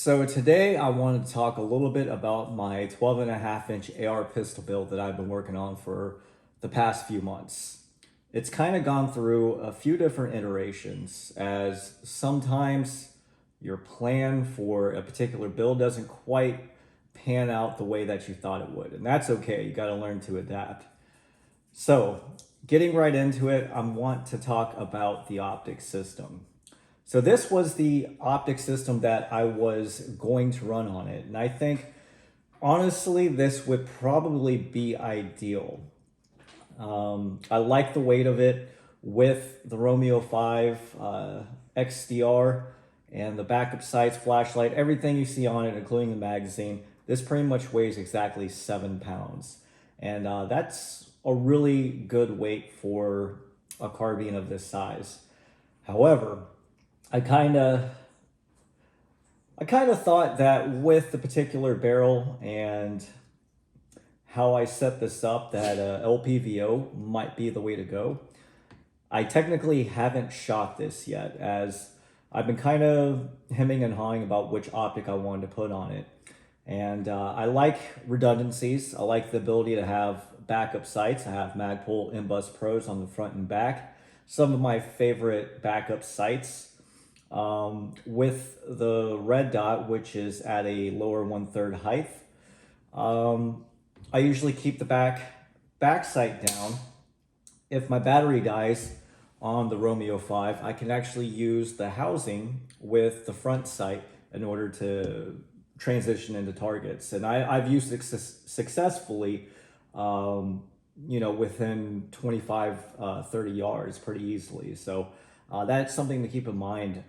So today I wanted to talk a little bit about my 12.5-inch AR pistol build that I've been working on for the past few months. It's kind of gone through a few different iterations, as sometimes your plan for a particular build doesn't quite pan out the way that you thought it would, and that's okay. You got to learn to adapt. So, getting right into it, I want to talk about the optic system. So this was the optic system that I was going to run on it. And I think, honestly, this would probably be ideal. I like the weight of it with the Romeo 5 XDR and the backup sights, flashlight, everything you see on it, including the magazine. This pretty much weighs exactly 7 pounds. And that's a really good weight for a carbine of this size. However, I kind of I kind of thought that with the particular barrel and how I set this up, that LPVO might be the way to go. I technically haven't shot this yet, as I've been kind of hemming and hawing about which optic I wanted to put on it. And I like redundancies. I like the ability to have backup sights. I have Magpul M-Bus Pros on the front and back. Some of my favorite backup sights with the red dot, which is at a lower 1/3 height. I usually keep the back sight down. If my battery dies on the Romeo 5, I can actually use the housing with the front sight in order to transition into targets. And I've used it successfully, within 25, 30 yards pretty easily. So that's something to keep in mind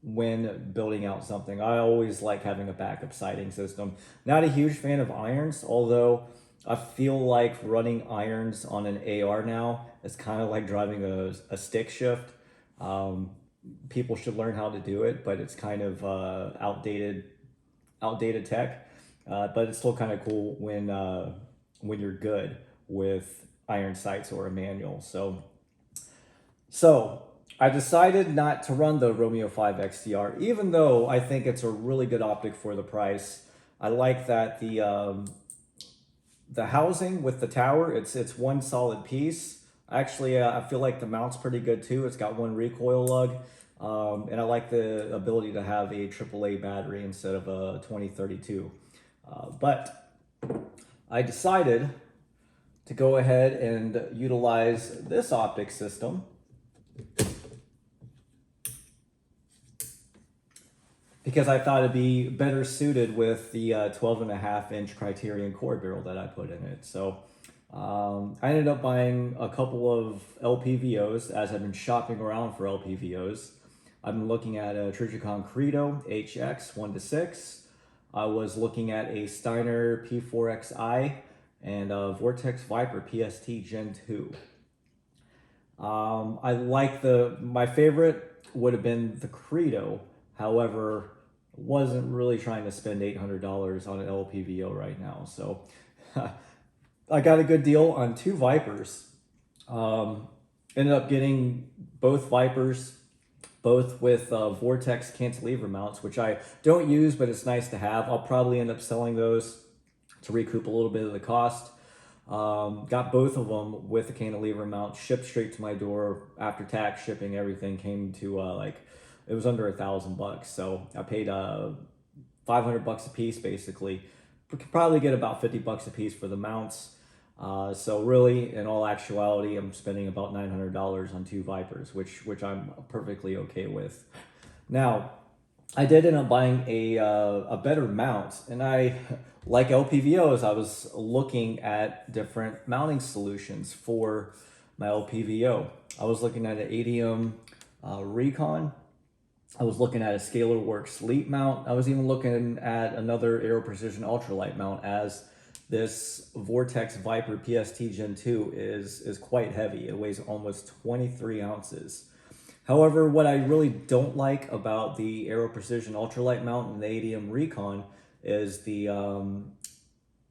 when building out something. I always like having a backup sighting system. Not a huge fan of irons, although I feel like running irons on an AR now is kind of like driving a stick shift. People should learn how to do it, but it's kind of outdated tech. But it's still kind of cool when you're good with iron sights or a manual. So I decided not to run the Romeo 5 XDR, even though I think it's a really good optic for the price. I like that the housing with the tower, it's one solid piece. Actually, I feel like the mount's pretty good too. It's got one recoil lug, and I like the ability to have a AAA battery instead of a 2032. But I decided to go ahead and utilize this optic system because I thought it'd be better suited with the 12.5-inch Criterion core barrel that I put in it. So I ended up buying a couple of LPVOs as I've been shopping around for LPVOs. I've been looking at a Trijicon Credo HX 1-6. I was looking at a Steiner P4XI and a Vortex Viper PST Gen 2. I like my favorite would have been the Credo. However, wasn't really trying to spend $800 on an LPVO right now. So I got a good deal on two Vipers. Ended up getting both Vipers, both with Vortex cantilever mounts, which I don't use, but it's nice to have. I'll probably end up selling those to recoup a little bit of the cost. Got both of them with the cantilever mount, shipped straight to my door. After tax, shipping, everything came to it was under $1,000. So I paid $500 a piece basically. We could probably get about $50 a piece for the mounts. So really, in all actuality, I'm spending about $900 on two Vipers, which I'm perfectly okay with. Now, I did end up buying a better mount, and like LPVOs, I was looking at different mounting solutions for my LPVO. I was looking at an ADM Recon. I was looking at a Scalar Works Leap mount. I was even looking at another Aero Precision Ultralight mount, as this Vortex Viper PST Gen 2 is quite heavy. It weighs almost 23 ounces. However, what I really don't like about the Aero Precision Ultralight mount and the ADM Recon is the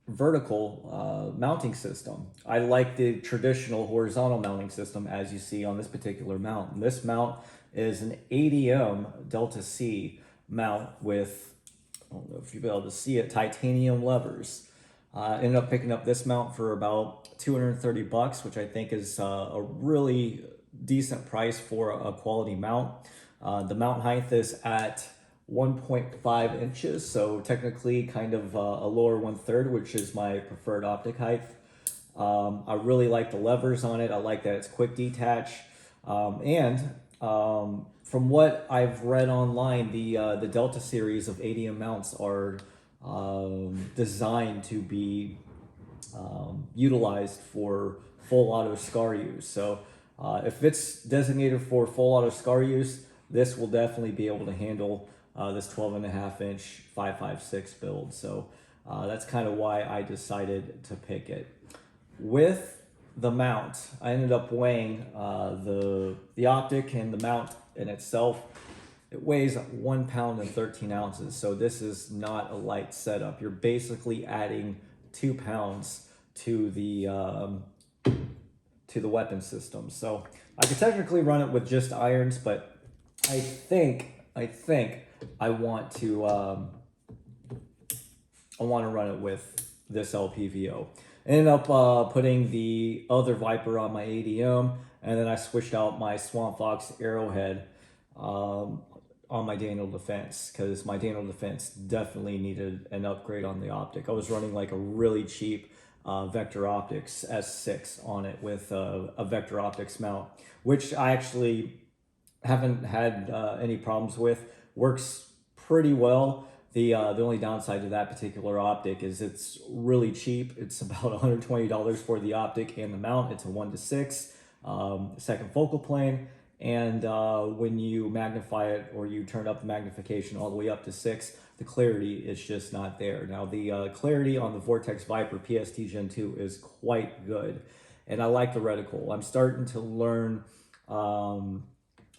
vertical mounting system. I like the traditional horizontal mounting system as you see on this particular mount. And this mount is an ADM Delta C mount with, I don't know if you'll be able to see it, titanium levers. Ended up picking up this mount for about 230 bucks, which I think is a really decent price for a quality mount. The mount height is at 1.5 inches, so technically kind of a lower 1/3, which is my preferred optic height. I really like the levers on it. I like that it's quick detach. From what I've read online, the Delta series of ADM mounts are designed to be utilized for full auto scar use. So if it's designated for full auto scar use, this will definitely be able to handle this 12.5-inch 5.56 build. So that's kind of why I decided to pick it. With the mount, I ended up weighing the optic and the mount in itself. It weighs 1 pound and 13 ounces, so this is not a light setup. You're basically adding 2 pounds to the weapon system. So I could technically run it with just irons, but I think I want to run it with this LPVO. Ended up putting the other Viper on my ADM, and then I switched out my Swamp Fox Arrowhead on my Daniel Defense, because my Daniel Defense definitely needed an upgrade on the optic. I was running like a really cheap Vector Optics S6 on it with a Vector Optics mount, which I actually haven't had any problems with. Works pretty well. The only downside to that particular optic is it's really cheap. It's about $120 for the optic and the mount. It's a 1:6 second focal plane. And when you magnify it, or you turn up the magnification all the way up to 6, the clarity is just not there. Now the clarity on the Vortex Viper PST Gen 2 is quite good. And I like the reticle. I'm starting to learn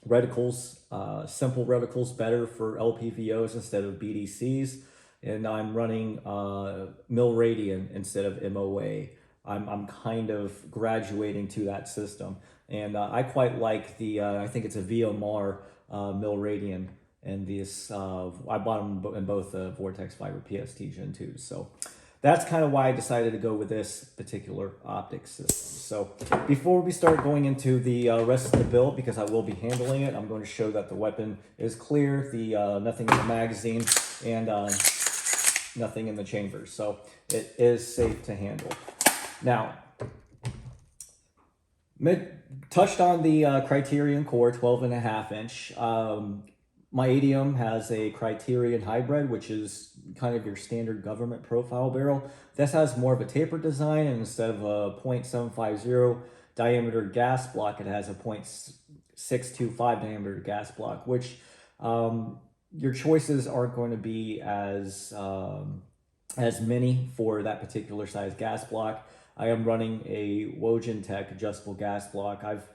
reticles, simple reticles better for LPVOs instead of BDCs, and I'm running Milradian instead of MOA. I'm kind of graduating to that system, and I quite like the I think it's a VMR Milradian, and this I bought them in both Vortex Viper PST Gen 2s. So that's kind of why I decided to go with this particular optic system. So before we start going into the rest of the build, because I will be handling it, I'm going to show that the weapon is clear, the nothing in the magazine, and nothing in the chamber. So it is safe to handle. Now, touched on the Criterion Core 12.5-inch. My ADM has a Criterion Hybrid, which is kind of your standard government profile barrel. This has more of a tapered design, and instead of a .750 diameter gas block, it has a .625 diameter gas block, which your choices aren't going to be as many for that particular size gas block. I am running a Wojentech adjustable gas block. I've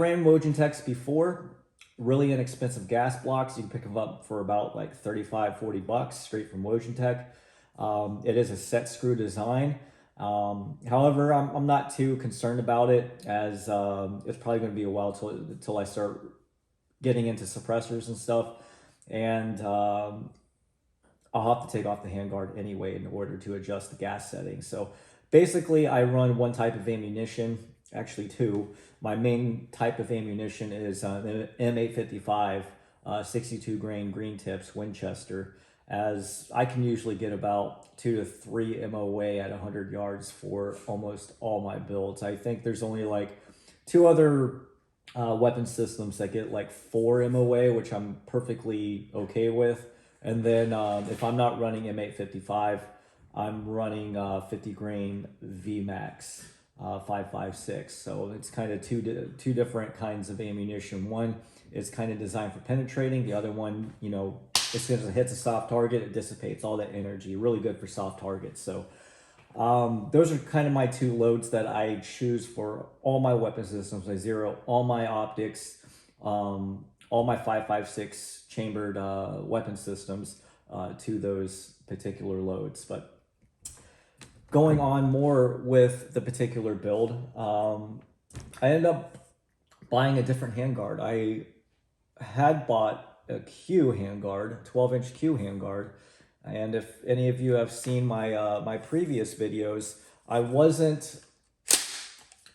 ran Wojentechs before. Really inexpensive gas blocks. You can pick them up for about like $35-40 straight from Wojentech. It is a set screw design. However, I'm not too concerned about it, as it's probably going to be a while till I start getting into suppressors and stuff, and I'll have to take off the handguard anyway in order to adjust the gas settings. So basically, I run one type of ammunition, actually two. My main type of ammunition is an M855 62 grain green tips Winchester, as I can usually get about 2 to 3 MOA at 100 yards for almost all my builds. I think there's only like 2 other weapon systems that get like 4 MOA, which I'm perfectly okay with. And then if I'm not running M855, I'm running 50 grain VMAX 5.56. So it's kind of two different kinds of ammunition. One is kind of designed for penetrating. The other one, you know, as soon as it hits a soft target, it dissipates all that energy. Really good for soft targets. So those are kind of my 2 loads that I choose for all my weapon systems. I zero all my optics, all my 5.56 chambered weapon systems to those particular loads. But going on more with the particular build, I ended up buying a different handguard. I had bought a Q handguard, 12-inch Q handguard. And if any of you have seen my my previous videos, I wasn't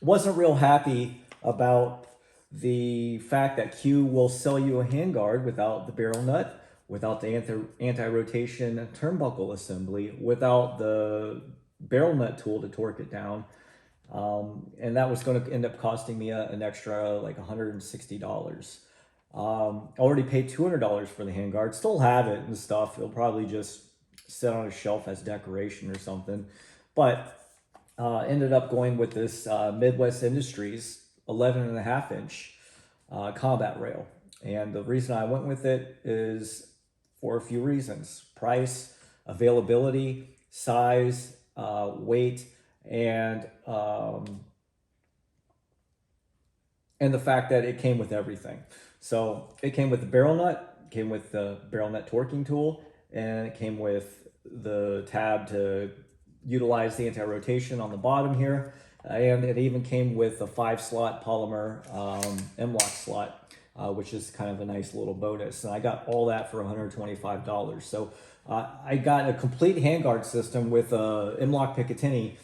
real happy about the fact that Q will sell you a handguard without the barrel nut, without the anti-rotation turnbuckle assembly, without the barrel nut tool to torque it down. And that was going to end up costing me an extra like $160. I already paid $200 for the handguard, still have it and stuff. It'll probably just sit on a shelf as decoration or something. But ended up going with this Midwest Industries 11.5-inch combat rail. And the reason I went with it is for a few reasons: price, availability, size, weight, and the fact that it came with everything. So it came with the barrel nut, came with the barrel nut torquing tool, and it came with the tab to utilize the anti-rotation on the bottom here. And it even came with a 5-slot polymer M-LOK slot, which is kind of a nice little bonus. And I got all that for $125. So I got a complete handguard system with a M-LOK Picatinny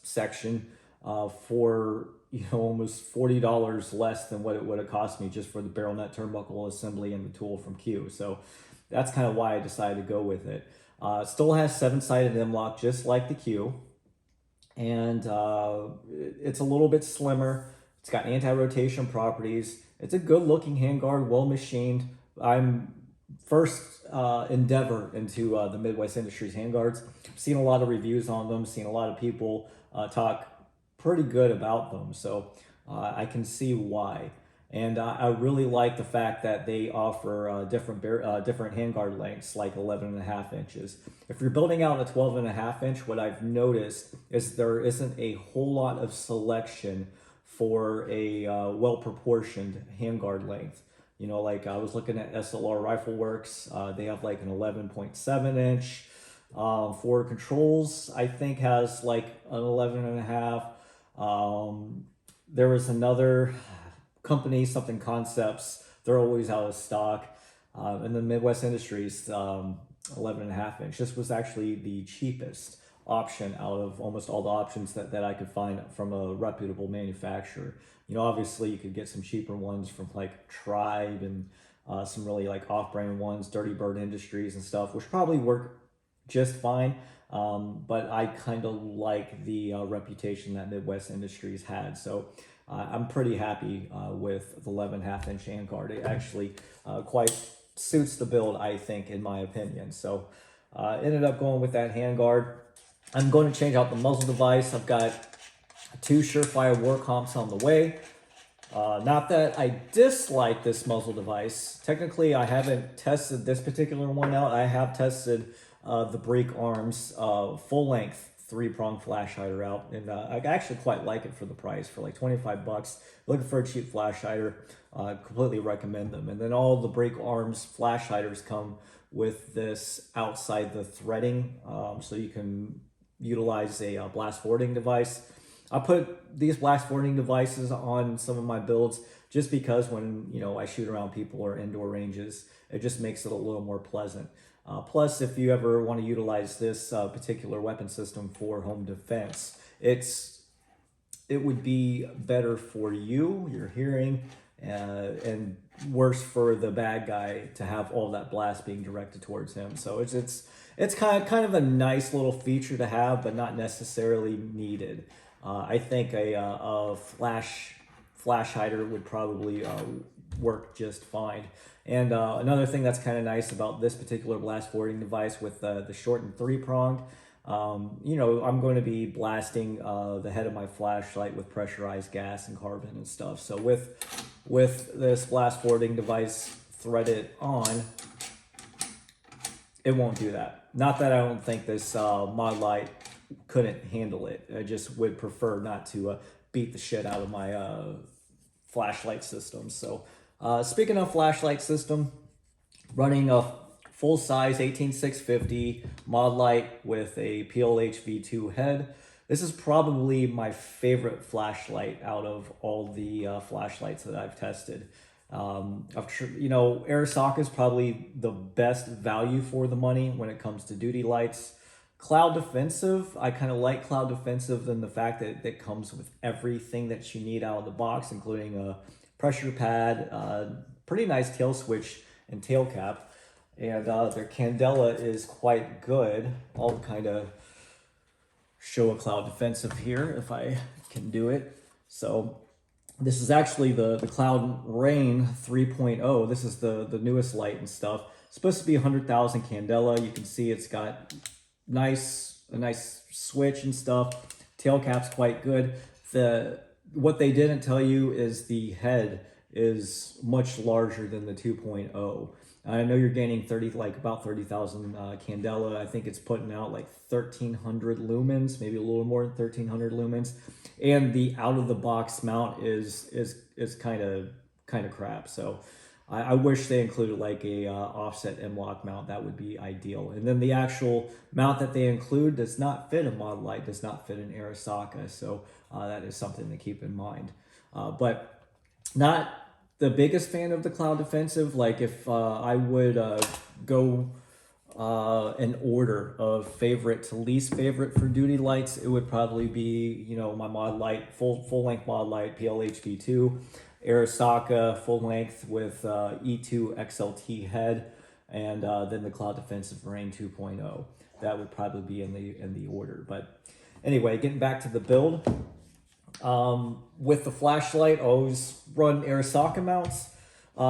section for almost $40 less than what it would have cost me just for the barrel nut turnbuckle assembly and the tool from Q. So that's kind of why I decided to go with it. Still has 7-sided M-LOK just like the Q, and it's a little bit slimmer. It's got anti-rotation properties. It's a good looking handguard, well machined. I'm first endeavor into the Midwest Industries handguards. Seen a lot of reviews on them, seen a lot of people talk pretty good about them, so I can see why. And I really like the fact that they offer different handguard lengths, like 11.5 inches. If you're building out a 12.5 inch, what I've noticed is there isn't a whole lot of selection for a well-proportioned handguard length. Like I was looking at SLR Rifle Works, they have like an 11.7 inch. Forward Controls, I think, has like an 11.5. There was another company, Something Concepts, they're always out of stock. And then Midwest Industries, 11.5 inch. This was actually the cheapest option out of almost all the options that I could find from a reputable manufacturer. Obviously you could get some cheaper ones from like Tribe and some really like off-brand ones, Dirty Bird Industries and stuff, which probably work just fine. But I kind of like the reputation that Midwest Industries had. So I'm pretty happy with the 11.5 inch handguard. It actually quite suits the build, I think, in my opinion. So ended up going with that handguard. I'm going to change out the muzzle device. I've got 2 Surefire war comps on the way. Not that I dislike this muzzle device. Technically, I haven't tested this particular one out. I have tested the Break Arms full-length 3-prong flash hider out, and I actually quite like it for the price. For like 25 bucks, looking for a cheap flash hider, completely recommend them. And then all the Break Arms flash hiders come with this outside the threading, so you can utilize a blast forwarding device. I put these blast forwarding devices on some of my builds just because when I shoot around people or indoor ranges, it just makes it a little more pleasant. Plus, if you ever want to utilize this particular weapon system for home defense, it would be better for you, your hearing, and worse for the bad guy to have all that blast being directed towards him. So it's kind of a nice little feature to have, but not necessarily needed. I think a flash hider would probably work just fine. And another thing that's kind of nice about this particular blast forwarding device with the shortened 3-pronged, I'm going to be blasting the head of my flashlight with pressurized gas and carbon and stuff. So with this blast forwarding device threaded on, it won't do that. Not that I don't think this Mod Light couldn't handle it. I just would prefer not to beat the shit out of my flashlight system. So speaking of flashlight system, running a full-size 18650 Mod Light with a PLH V2 head. This is probably my favorite flashlight out of all the flashlights that I've tested. Arisaka is probably the best value for the money when it comes to duty lights. Cloud Defensive, I kind of like Cloud Defensive in the fact that it comes with everything that you need out of the box, including a pressure pad, pretty nice tail switch and tail cap. And their Candela is quite good. I'll kind of show a Cloud Defensive here if I can do it. So this is actually the Cloud Rain 3.0. This is the newest light and stuff. It's supposed to be 100,000 Candela. You can see it's got a nice switch and stuff. Tail cap's quite good. What they didn't tell you is the head is much larger than the 2.0. I know you're gaining about 30,000 Candela. I think it's putting out like 1,300 lumens, maybe a little more than 1,300 lumens. And the out of the box mount is kind of crap. So I wish they included like a offset M-LOK mount. That would be ideal. And then the actual mount that they include does not fit a Mod Light, does not fit an Arisaka. So that is something to keep in mind. But not the biggest fan of the Cloud Defensive. Like if I would go an order of favorite to least favorite for duty lights, it would probably be, my Mod Light, full length Mod Light PLHV2, Arisaka full length with E2 XLT head, and then the Cloud Defensive Rain 2.0. That would probably be in the order. But anyway, getting back to the build. With the flashlight, I always run Arisaka mounts.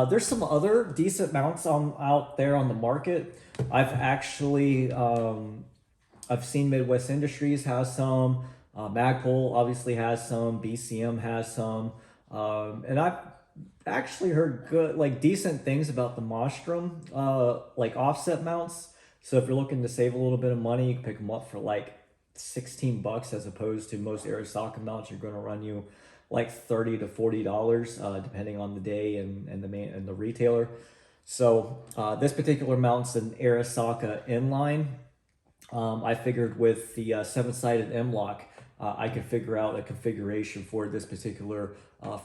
There's some other decent mounts out there on the market. I've actually I've seen Midwest Industries has some, Magpul obviously has some, BCM has some, and I've actually heard decent things about the Mostrom like offset mounts. So if you're looking to save a little bit of money, you can pick them up for like $16 as opposed to most Arisaka mounts you're going to run you like $30 to $40 depending on the day and the retailer. So this particular mount's an Arisaka inline. I figured with the 7-sided M-LOK, I could figure out a configuration for this particular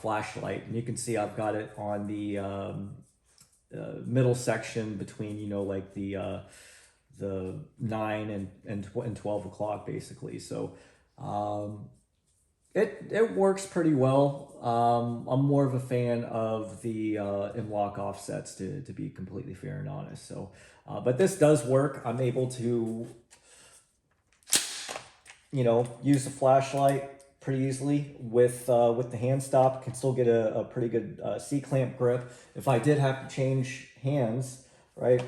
flashlight. And you can see I've got it on the middle section between, like the 9 and 12 o'clock basically. So it works pretty well. I'm more of a fan of the M-LOK offsets to be completely fair and honest. So but this does work. I'm able to use the flashlight pretty easily with the hand stop. Can still get a pretty good C-clamp grip. If I did have to change hands, right,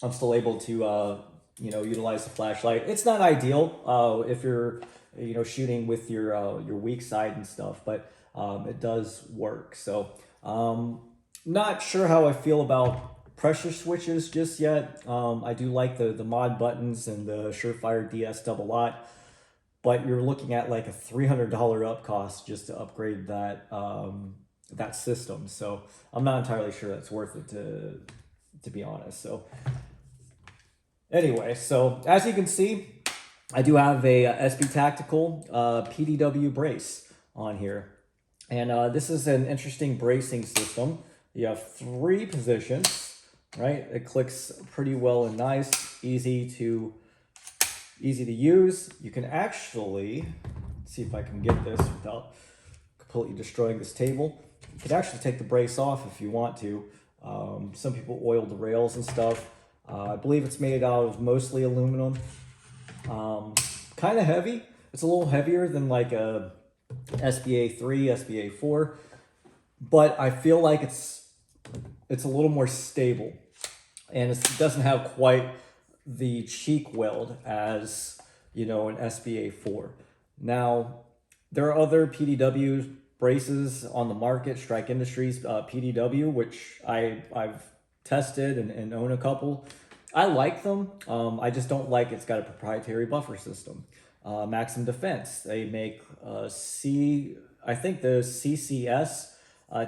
I'm still able to utilize the flashlight. It's not ideal if you're shooting with your weak side and stuff, but it does work. So not sure how I feel about pressure switches just yet. I do like the mod buttons and the Surefire DS double lot, but you're looking at like a $300 up cost just to upgrade that that system. So I'm not entirely sure that's worth it to be honest. So anyway, so as you can see, I do have a SB Tactical PDW brace on here. And this is an interesting bracing system. You have 3 positions, right? It clicks pretty well and nice, easy to use. You can actually, see if I can get this without completely destroying this table. You can actually take the brace off if you want to. Some people oil the rails and stuff. I believe it's made out of mostly aluminum. Kind of heavy. It's a little heavier than like a SBA 3, SBA 4, but I feel like it's a little more stable, and it doesn't have quite the cheek weld as an SBA 4. Now, there are other PDW braces on the market, Strike Industries PDW, which I've tested and own a couple. I like them. I just don't like it's got a proprietary buffer system. Maxim Defense, they make I think the CCS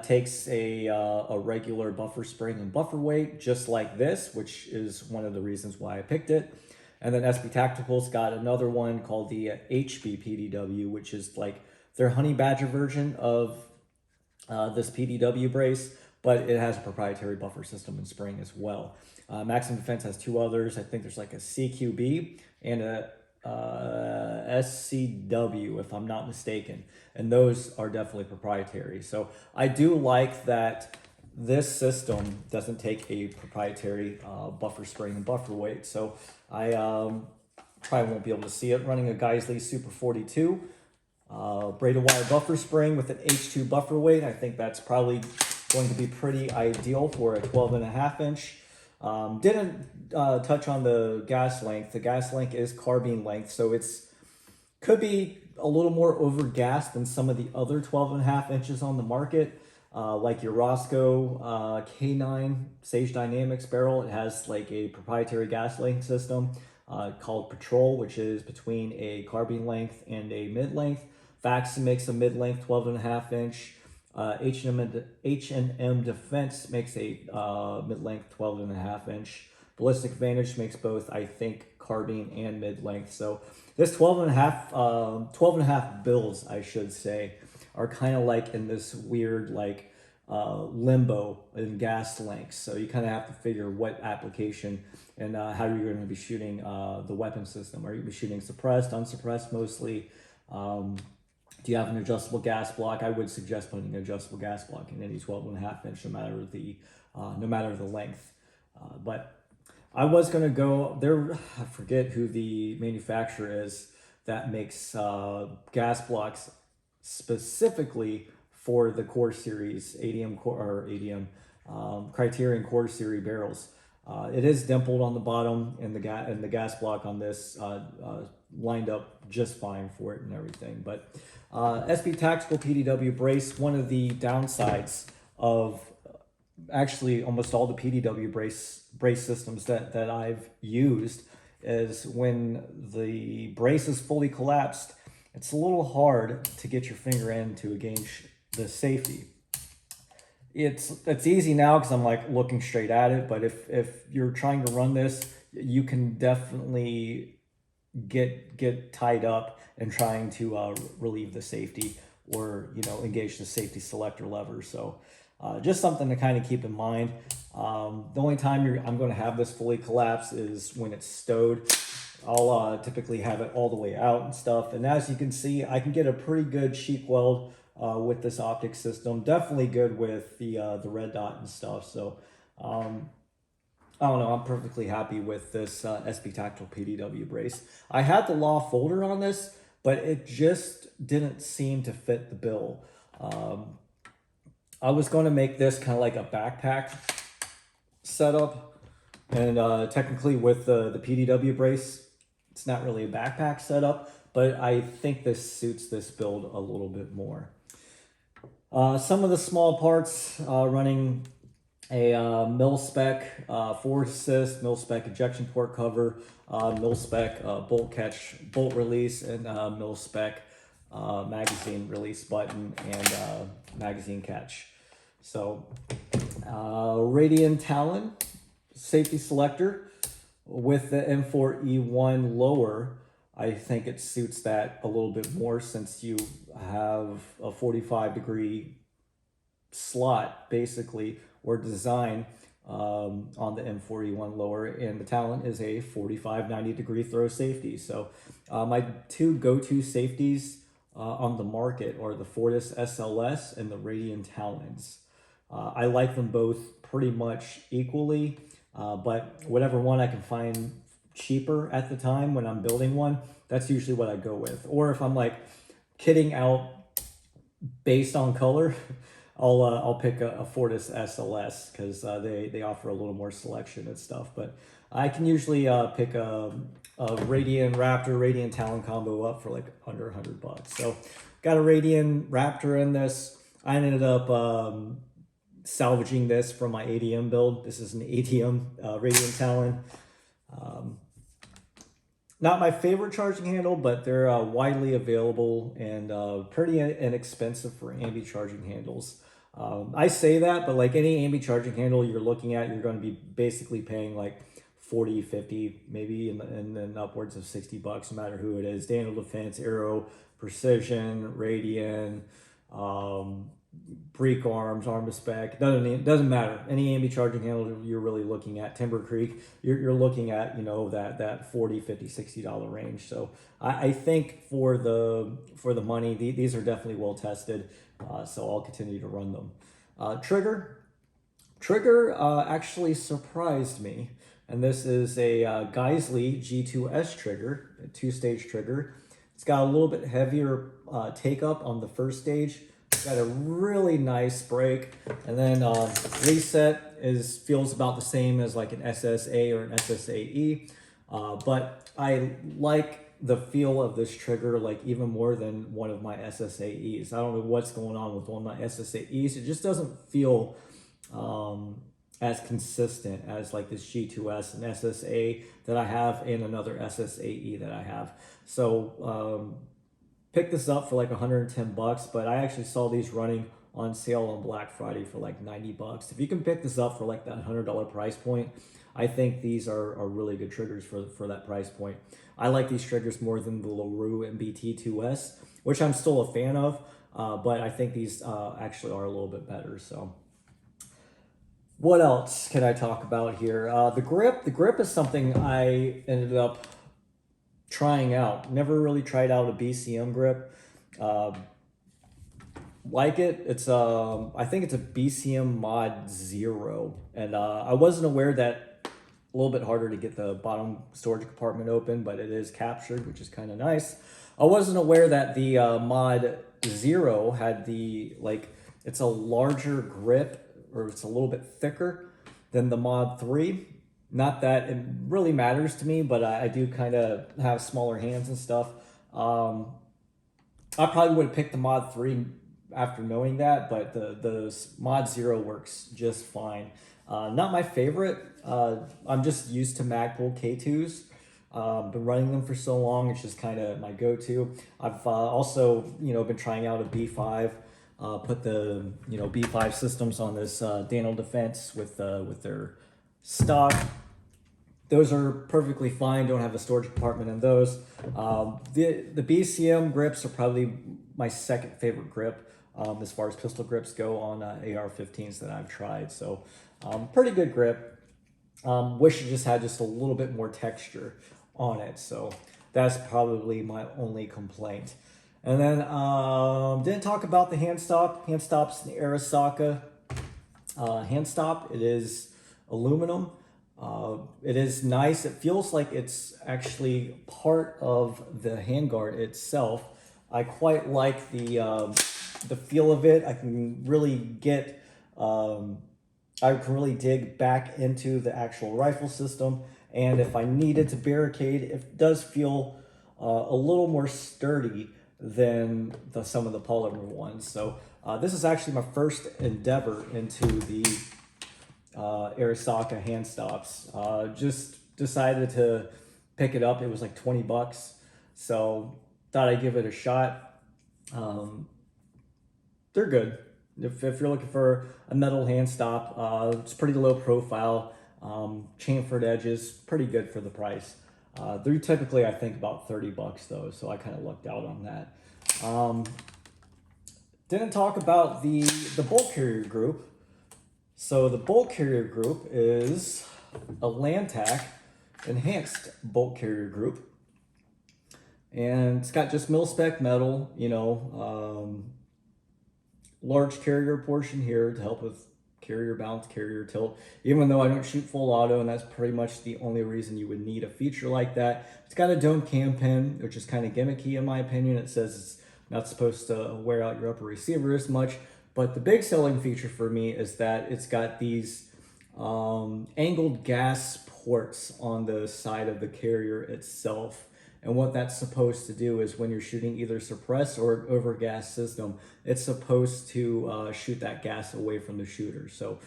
takes a regular buffer spring and buffer weight, just like this, which is one of the reasons why I picked it. And then SB Tactical's got another one called the HB PDW, which is like their Honey Badger version of this PDW brace, but it has a proprietary buffer system and spring as well. Maximum Defense has two others. I think there's like a CQB and a SCW, if I'm not mistaken, and those are definitely proprietary. So I do like that this system doesn't take a proprietary buffer spring and buffer weight. So I probably won't be able to see it running a Geisley Super 42 braided wire buffer spring with an H2 buffer weight. I think that's probably going to be pretty ideal for a 12.5 inch. Didn't touch on the gas length. The gas length is carbine length, so it's could be a little more over gassed than some of the other 12.5 inches on the market, like your Roscoe K9 Sage Dynamics barrel. It has like a proprietary gas length system called Patrol, which is between a carbine length and a mid length. Faxon makes a mid length 12.5 inch. H&M Defense makes a mid-length 12.5 inch. Ballistic Advantage makes both, I think, carbine and mid-length. So this 12.5 builds, I should say, are kind of like in this weird like limbo in gas lengths. So you kind of have to figure what application and how you're going to be shooting the weapon system. Are you going to be shooting suppressed, unsuppressed mostly? Do you have an adjustable gas block? I would suggest putting an adjustable gas block in any 12.5 inch, no matter the length. But I was gonna go there. I forget who the manufacturer is that makes gas blocks specifically for the Core Series ADM core or ADM Criterion Core Series barrels. It is dimpled on the bottom, and the gas block on this lined up just fine for it and everything. But SB Tactical PDW brace, one of the downsides of actually almost all the PDW brace systems that I've used is when the brace is fully collapsed, it's a little hard to get your finger in to gauge the safety. It's easy now because I'm like looking straight at it, but if you're trying to run this, you can definitely get tied up and trying to relieve the safety, or engage the safety selector lever. So just something to kind of keep in mind. The only time I'm going to have this fully collapse is when it's stowed. I'll typically have it all the way out and stuff, and as you can see, I can get a pretty good cheek weld with this optic system. Definitely good with the red dot and stuff. So I don't know, I'm perfectly happy with this SB Tactical PDW brace. I had the Law folder on this, but it just didn't seem to fit the bill. I was going to make this kind of like a backpack setup, and technically with the PDW brace, it's not really a backpack setup, but I think this suits this build a little bit more. Some of the small parts running a mil-spec forward assist, mil-spec ejection port cover, mil-spec bolt catch, bolt release, and mil-spec magazine release button and magazine catch. So Radian Talon safety selector with the M4E1 lower. I think it suits that a little bit more since you have a 45-degree slot basically, or design on the M4E1 lower, and the Talon is a 45-90-degree throw safety. So my two go-to safeties on the market are the Fortis SLS and the Radian Talons. I like them both pretty much equally, but whatever one I can find cheaper at the time when I'm building one, that's usually what I go with. Or if I'm like kitting out based on color, I'll pick a Fortis SLS because they offer a little more selection and stuff. But I can usually pick a Radian Raptor, Radian Talon combo up for like under $100. So got a Radian Raptor in this. I ended up salvaging this from my ADM build. This is an ADM Radian Talon. Not my favorite charging handle, but they're widely available and pretty inexpensive for ambi charging handles. I say that, but like any ambi charging handle you're looking at, you're going to be basically paying like 40, 50, maybe, and then upwards of $60, no matter who it is. Daniel Defense, Aero, Precision, Radian, Break arms, arm to spec, doesn't matter. Any ambi charging handle you're really looking at, Timber Creek, you're looking at, you know, that 40, 50, $60 range. So I think for the money, these are definitely well tested. So I'll continue to run them. Trigger actually surprised me. And this is a Geissele G2S trigger, a 2-stage trigger. It's got a little bit heavier take up on the first stage. It's got a really nice break, and then reset feels about the same as like an SSA or an SSAE, but I like the feel of this trigger like even more than one of my SSAEs. I don't know what's going on with one of my SSAEs. It just doesn't feel as consistent as like this G2S and SSA that I have and another SSAE that I have. So picked this up for like 110 bucks, but I actually saw these running on sale on Black Friday for like 90 bucks. If you can pick this up for like that $100 price point, I think these are really good triggers for that price point. I like these triggers more than the LaRue MBT2S, which I'm still a fan of, but I think these actually are a little bit better. So what else can I talk about here? The grip is something I ended up trying out. Never really tried out a BCM grip. Like it. It's I think it's a BCM Mod 0, and I wasn't aware that a little bit harder to get the bottom storage compartment open, but it is captured, which is kind of nice. I wasn't aware that the Mod 0 had the it's a larger grip, or it's a little bit thicker than the Mod 3. Not that it really matters to me, but I do kind of have smaller hands and stuff. I probably would have picked the Mod 3 after knowing that, but the Mod 0 works just fine. Not my favorite. I'm just used to Magpul K2s. Been running them for so long, it's just kind of my go-to. I've also, been trying out a B5. Put the B5 systems on this Daniel Defense with their stock. Those are perfectly fine. Don't have a storage compartment in those. The BCM grips are probably my second favorite grip as far as pistol grips go on AR-15s that I've tried. So pretty good grip. Wish it just had just a little bit more texture on it. So that's probably my only complaint. And then didn't talk about the hand stop. Hand stop's the Arisaka hand stop. It is aluminum. It is nice. It feels like it's actually part of the handguard itself. I quite like the feel of it. I can really dig back into the actual rifle system. And if I needed to barricade, it does feel a little more sturdy than some of the polymer ones. So this is actually my first endeavor into the Arisaka hand stops. Just decided to pick it up. It was like 20 bucks. So thought I'd give it a shot. They're good. If you're looking for a metal hand stop, it's pretty low profile. Chamfered edges, pretty good for the price. They're typically, I think, about 30 bucks though, so I kind of lucked out on that. Didn't talk about the bolt carrier group. So the bolt carrier group is a Lantac enhanced bolt carrier group. And it's got just mil-spec metal, large carrier portion here to help with carrier balance, carrier tilt. Even though I don't shoot full auto, and that's pretty much the only reason you would need a feature like that. It's got a dome cam pin, which is kind of gimmicky in my opinion. It says it's not supposed to wear out your upper receiver as much. But the big selling feature for me is that it's got these angled gas ports on the side of the carrier itself. And what that's supposed to do is when you're shooting either suppress or an overgas system, it's supposed to shoot that gas away from the shooter. So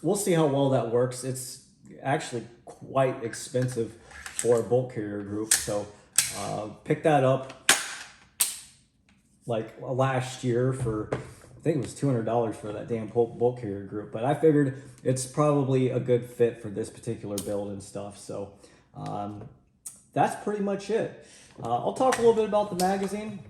we'll see how well that works. It's actually quite expensive for a bolt carrier group. So picked that up like last year for, I think it was $200 for that damn bolt carrier group. But I figured it's probably a good fit for this particular build and stuff. So that's pretty much it. I'll talk a little bit about the magazine.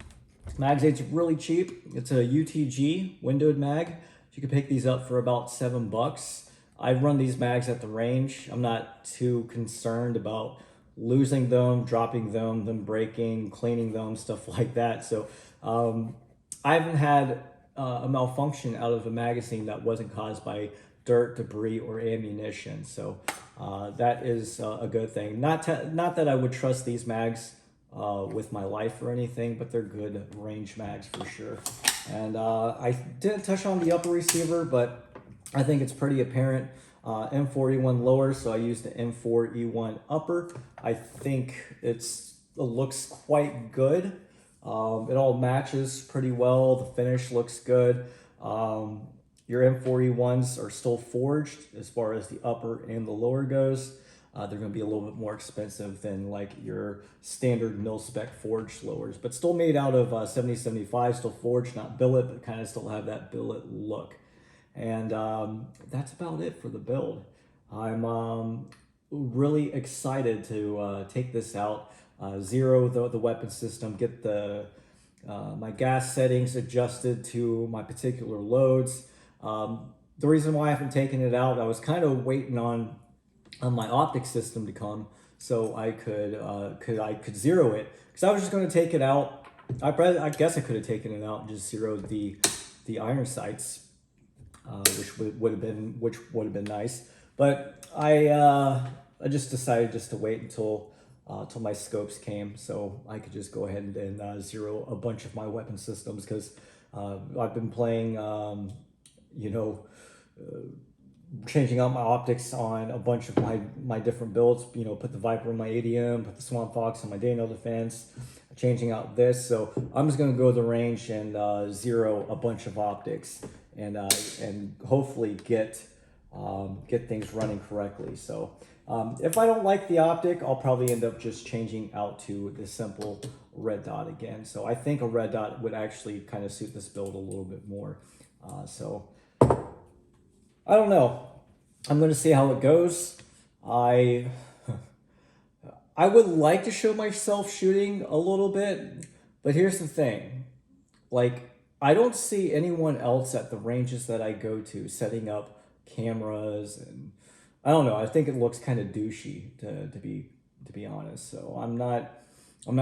MagSafe's really cheap. It's a UTG windowed mag. You can pick these up for about $7. I run these mags at the range. I'm not too concerned about losing them, dropping them breaking, cleaning them, stuff like that. So I haven't had a malfunction out of a magazine that wasn't caused by dirt, debris, or ammunition. So that is a good thing. Not that I would trust these mags with my life or anything, but they're good range mags for sure. And I didn't touch on the upper receiver, but I think it's pretty apparent. M4E1 lower, so I used the M4E1 upper. I think it looks quite good. It all matches pretty well. The finish looks good. Your M4E1s are still forged as far as the upper and the lower goes. They're going to be a little bit more expensive than like your standard mil-spec forged lowers, but still made out of 7075, still forged, not billet, but kind of still have that billet look. And that's about it for the build. I'm really excited to take this out, zero the weapon system, get my gas settings adjusted to my particular loads. The reason why I haven't taken it out, I was kind of waiting on my optic system to come so I could zero it, because I was just going to take it out. I guess I could have taken it out and just zeroed the iron sights, which would have been nice. But I just decided just to wait until my scopes came, so I could just go ahead and zero a bunch of my weapon systems, because I've been playing, you know, changing out my optics on a bunch of my different builds. You know, put the Viper in my ADM, put the Swamp Fox in my Daniel Defense, changing out this. So I'm just gonna go to the range and zero a bunch of optics and hopefully get things running correctly. So if I don't like the optic, I'll probably end up just changing out to the simple red dot again. So I think a red dot would actually kind of suit this build a little bit more. So I don't know. I'm going to see how it goes. I would like to show myself shooting a little bit, but here's the thing. Like, I don't see anyone else at the ranges that I go to setting up cameras, and I don't know. I think it looks kind of douchey to be honest. So I'm not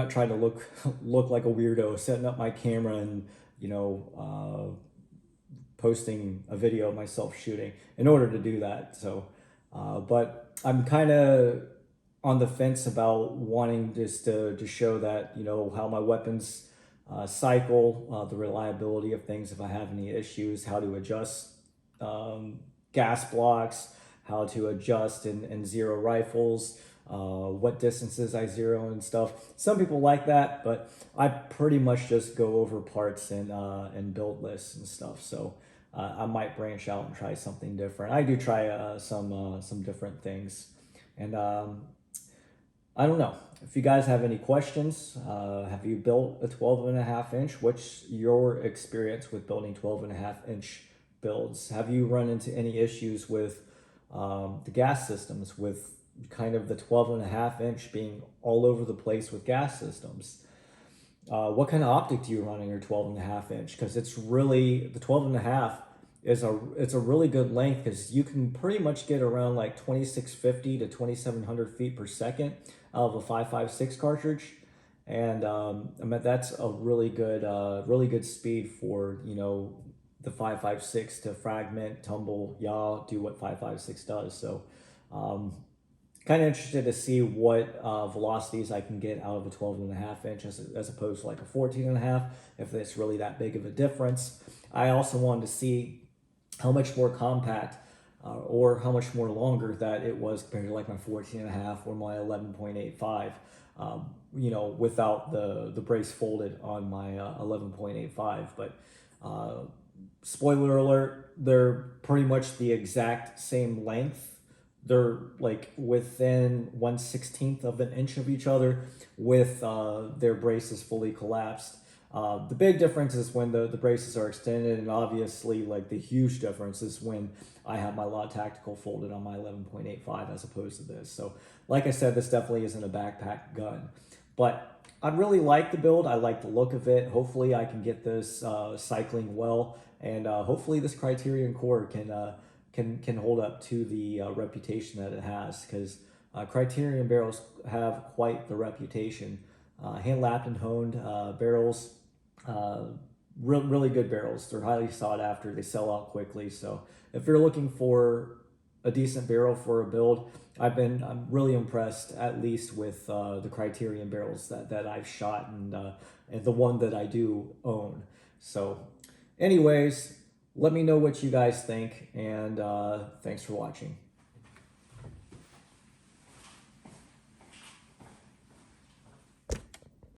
trying to look like a weirdo setting up my camera and, you know, posting a video of myself shooting in order to do that. So, but I'm kind of on the fence about wanting just to show that, you know, how my weapons cycle, the reliability of things, if I have any issues, how to adjust gas blocks, how to adjust and zero rifles, what distances I zero and stuff. Some people like that, but I pretty much just go over parts and build lists and stuff. So I might branch out and try something different. I do try some different things, and I don't know if you guys have any questions. Have you built a 12.5-inch? What's your experience with building 12.5-inch builds? Have you run into any issues with the gas systems, with kind of the 12.5-inch being all over the place with gas systems? What kind of optic do you run on your 12.5-inch? Because it's really, the 12.5 it's a really good length, because you can pretty much get around like 2650 to 2700 feet per second out of a 5.56 cartridge. And I mean, that's a really good speed for, you know, the 5.56 to fragment, tumble, yaw, do what 5.56 does. So kind of interested to see what velocities I can get out of a 12.5-inch as opposed to like a 14.5, if it's really that big of a difference. I also wanted to see how much more compact or how much more longer that it was compared to like my 14.5 or my 11.85, you know, without the brace folded on my 11.85. But spoiler alert, they're pretty much the exact same length. They're like within 1/16 of an inch of each other with their braces fully collapsed. The big difference is when the braces are extended, and obviously like the huge difference is when I have my Law Tactical folded on my 11.85 as opposed to this. So like I said, this definitely isn't a backpack gun, but I really like the build. I like the look of it. Hopefully I can get this cycling well, and hopefully this Criterion core can hold up to the reputation that it has, because Criterion barrels have quite the reputation. Hand lapped and honed barrels, uh, really good barrels. They're highly sought after. They sell out quickly. So if you're looking for a decent barrel for a build, I'm really impressed, at least with the Criterion barrels that I've shot, and the one that I do own. So, anyways, let me know what you guys think, and thanks for watching.